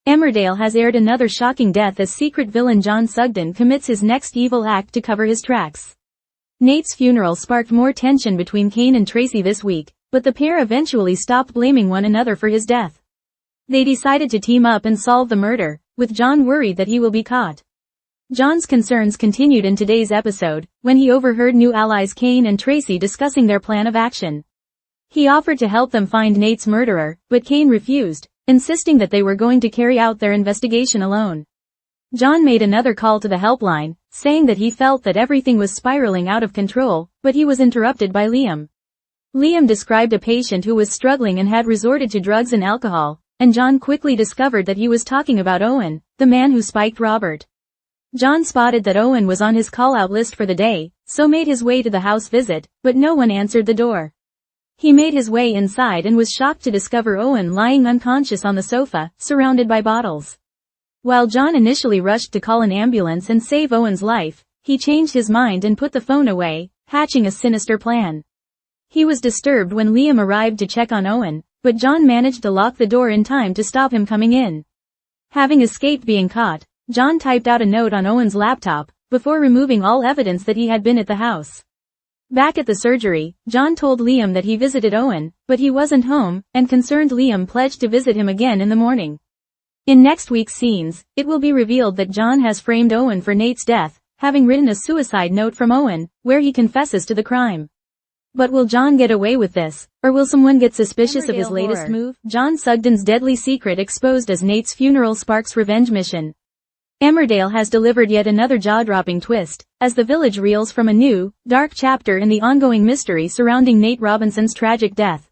Emmerdale has aired another shocking death as secret villain John Sugden commits his next evil act to cover his tracks. Nate's funeral sparked more tension between Kane and Tracy this week, but the pair eventually stopped blaming one another for his death. They decided to team up and solve the murder, with John worried that he will be caught. John's concerns continued in today's episode, when he overheard new allies Kane and Tracy discussing their plan of action. He offered to help them find Nate's murderer, but Kane refused, insisting that they were going to carry out their investigation alone. John made another call to the helpline, saying that he felt that everything was spiraling out of control, but he was interrupted by Liam. Liam described a patient who was struggling and had resorted to drugs and alcohol, and John quickly discovered that he was talking about Owen, the man who spiked Robert. John spotted that Owen was on his call-out list for the day, so made his way to the house visit, but no one answered the door. He made his way inside and was shocked to discover Owen lying unconscious on the sofa, surrounded by bottles. While John initially rushed to call an ambulance and save Owen's life, he changed his mind and put the phone away, hatching a sinister plan. He was disturbed when Liam arrived to check on Owen, but John managed to lock the door in time to stop him coming in. Having escaped being caught, John typed out a note on Owen's laptop, before removing all evidence that he had been at the house. Back at the surgery, John told Liam that he visited Owen, but he wasn't home, and concerned Liam pledged to visit him again in the morning. In next week's scenes, it will be revealed that John has framed Owen for Nate's death, having written a suicide note from Owen, where he confesses to the crime. But will John get away with this, or will someone get suspicious of his latest move? John Sugden's deadly secret exposed as Nate's funeral sparks revenge mission. Emmerdale has delivered yet another jaw-dropping twist, as the village reels from a new, dark chapter in the ongoing mystery surrounding Nate Robinson's tragic death.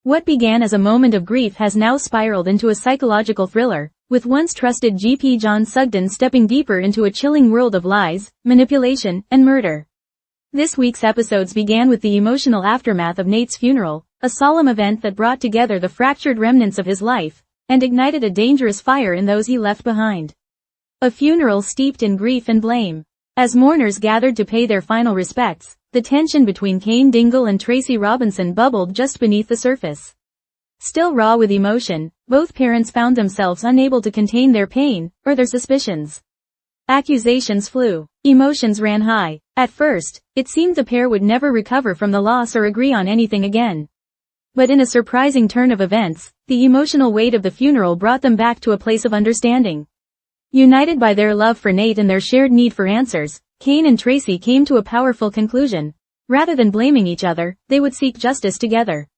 What began as a moment of grief has now spiraled into a psychological thriller, with once trusted GP John Sugden stepping deeper into a chilling world of lies, manipulation, and murder. This week's episodes began with the emotional aftermath of Nate's funeral, a solemn event that brought together the fractured remnants of his life, and ignited a dangerous fire in those he left behind. A funeral steeped in grief and blame. As mourners gathered to pay their final respects, the tension between Kane Dingle and Tracy Robinson bubbled just beneath the surface. Still raw with emotion, both parents found themselves unable to contain their pain, or their suspicions. Accusations flew. Emotions ran high. At first, it seemed the pair would never recover from the loss or agree on anything again. But in a surprising turn of events, the emotional weight of the funeral brought them back to a place of understanding. United by their love for Nate and their shared need for answers, Kane and Tracy came to a powerful conclusion. Rather than blaming each other, they would seek justice together.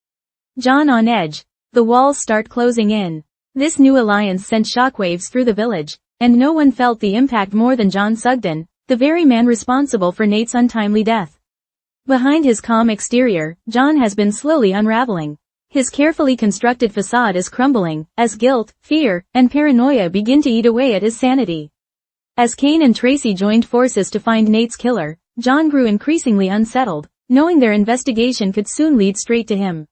John on edge. The walls start closing in. This new alliance sent shockwaves through the village, and no one felt the impact more than John Sugden, the very man responsible for Nate's untimely death. Behind his calm exterior, John has been slowly unraveling. His carefully constructed facade is crumbling, as guilt, fear, and paranoia begin to eat away at his sanity. As Kane and Tracy joined forces to find Nate's killer, John grew increasingly unsettled, knowing their investigation could soon lead straight to him.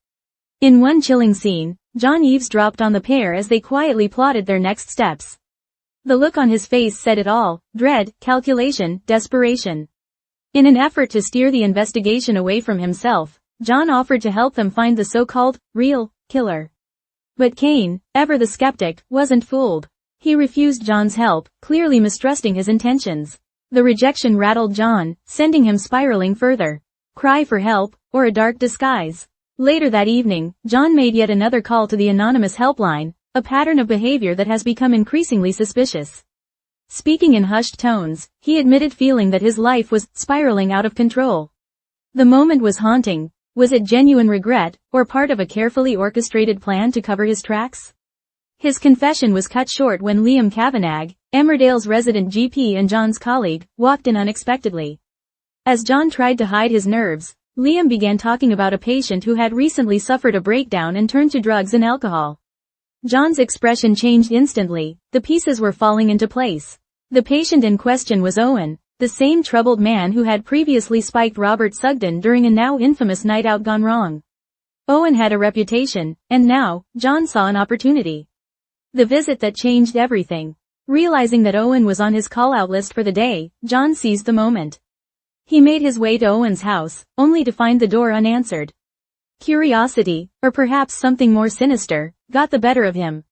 In one chilling scene, John eavesdropped on the pair as they quietly plotted their next steps. The look on his face said it all: dread, calculation, desperation. In an effort to steer the investigation away from himself, John offered to help them find the so-called, real, killer. But Kane, ever the skeptic, wasn't fooled. He refused John's help, clearly mistrusting his intentions. The rejection rattled John, sending him spiraling further. Cry for help, or a dark disguise. Later that evening, John made yet another call to the anonymous helpline, a pattern of behavior that has become increasingly suspicious. Speaking in hushed tones, he admitted feeling that his life was spiraling out of control. The moment was haunting. Was it genuine regret, or part of a carefully orchestrated plan to cover his tracks? His confession was cut short when Liam Kavanagh, Emmerdale's resident GP and John's colleague, walked in unexpectedly. As John tried to hide his nerves, Liam began talking about a patient who had recently suffered a breakdown and turned to drugs and alcohol. John's expression changed instantly. The pieces were falling into place. The patient in question was Owen, the same troubled man who had previously spiked Robert Sugden during a now infamous night out gone wrong. Owen had a reputation, and now, John saw an opportunity. The visit that changed everything. Realizing that Owen was on his call-out list for the day, John seized the moment. He made his way to Owen's house, only to find the door unanswered. Curiosity, or perhaps something more sinister, got the better of him.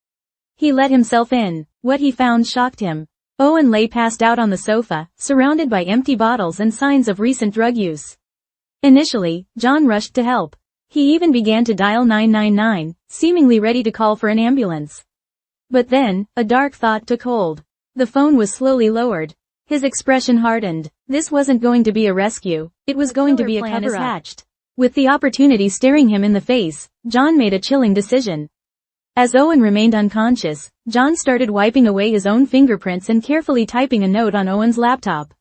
He let himself in. What he found shocked him. Owen lay passed out on the sofa, surrounded by empty bottles and signs of recent drug use. Initially, John rushed to help. He even began to dial 999, seemingly ready to call for an ambulance. But then, a dark thought took hold. The phone was slowly lowered. His expression hardened. This wasn't going to be a rescue, it was going to be a cover-up. With the opportunity staring him in the face, John made a chilling decision. As Owen remained unconscious, John started wiping away his own fingerprints and carefully typing a note on Owen's laptop.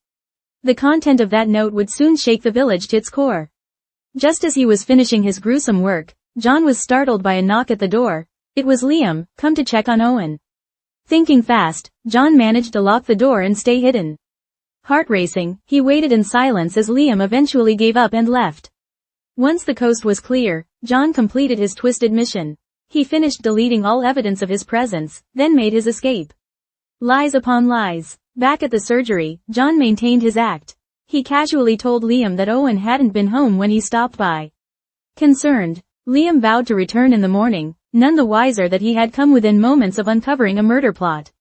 The content of that note would soon shake the village to its core. Just as he was finishing his gruesome work, John was startled by a knock at the door. It was Liam, come to check on Owen. Thinking fast, John managed to lock the door and stay hidden. Heart racing, he waited in silence as Liam eventually gave up and left. Once the coast was clear, John completed his twisted mission. He finished deleting all evidence of his presence, then made his escape. Lies upon lies. Back at the surgery, John maintained his act. He casually told Liam that Owen hadn't been home when he stopped by. Concerned, Liam vowed to return in the morning, none the wiser that he had come within moments of uncovering a murder plot.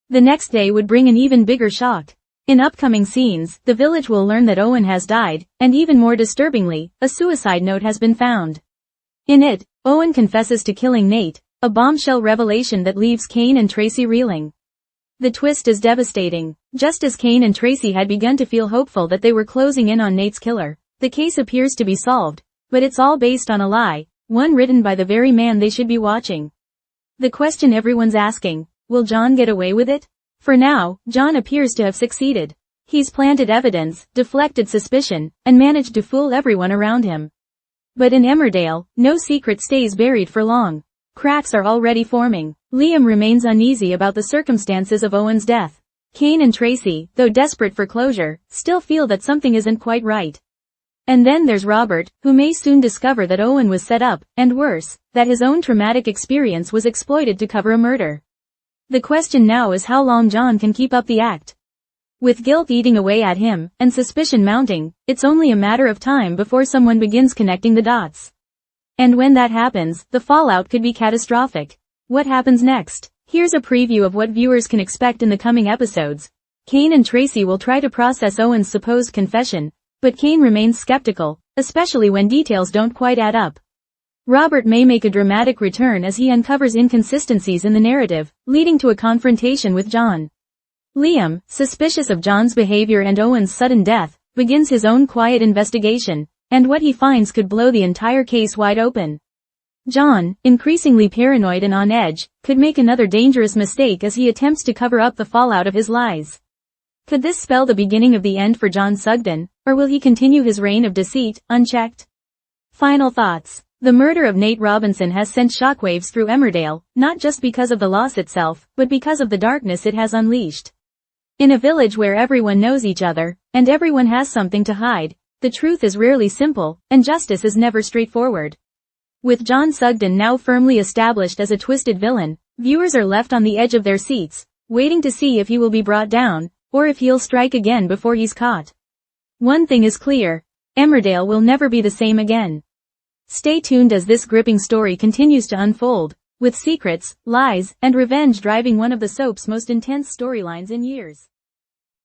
The next day would bring an even bigger shock. In upcoming scenes, the village will learn that Owen has died, and even more disturbingly, a suicide note has been found. In it, Owen confesses to killing Nate, a bombshell revelation that leaves Kane and Tracy reeling. The twist is devastating. Just as Kane and Tracy had begun to feel hopeful that they were closing in on Nate's killer, the case appears to be solved, but it's all based on a lie, one written by the very man they should be watching. The question everyone's asking, will John get away with it? For now, John appears to have succeeded. He's planted evidence, deflected suspicion, and managed to fool everyone around him. But in Emmerdale, no secret stays buried for long. Cracks are already forming. Liam remains uneasy about the circumstances of Owen's death. Kane and Tracy, though desperate for closure, still feel that something isn't quite right. And then there's Robert, who may soon discover that Owen was set up, and worse, that his own traumatic experience was exploited to cover a murder. The question now is how long John can keep up the act. With guilt eating away at him, and suspicion mounting, it's only a matter of time before someone begins connecting the dots. And when that happens, the fallout could be catastrophic. What happens next? Here's a preview of what viewers can expect in the coming episodes. Kane and Tracy will try to process Owen's supposed confession, but Kane remains skeptical, especially when details don't quite add up. Robert may make a dramatic return as he uncovers inconsistencies in the narrative, leading to a confrontation with John. Liam, suspicious of John's behavior and Owen's sudden death, begins his own quiet investigation, and what he finds could blow the entire case wide open. John, increasingly paranoid and on edge, could make another dangerous mistake as he attempts to cover up the fallout of his lies. Could this spell the beginning of the end for John Sugden, or will he continue his reign of deceit, unchecked? Final thoughts. The murder of Nate Robinson has sent shockwaves through Emmerdale, not just because of the loss itself, but because of the darkness it has unleashed. In a village where everyone knows each other, and everyone has something to hide, the truth is rarely simple, and justice is never straightforward. With John Sugden now firmly established as a twisted villain, viewers are left on the edge of their seats, waiting to see if he will be brought down, or if he'll strike again before he's caught. One thing is clear, Emmerdale will never be the same again. Stay tuned as this gripping story continues to unfold, with secrets, lies, and revenge driving one of the soap's most intense storylines in years.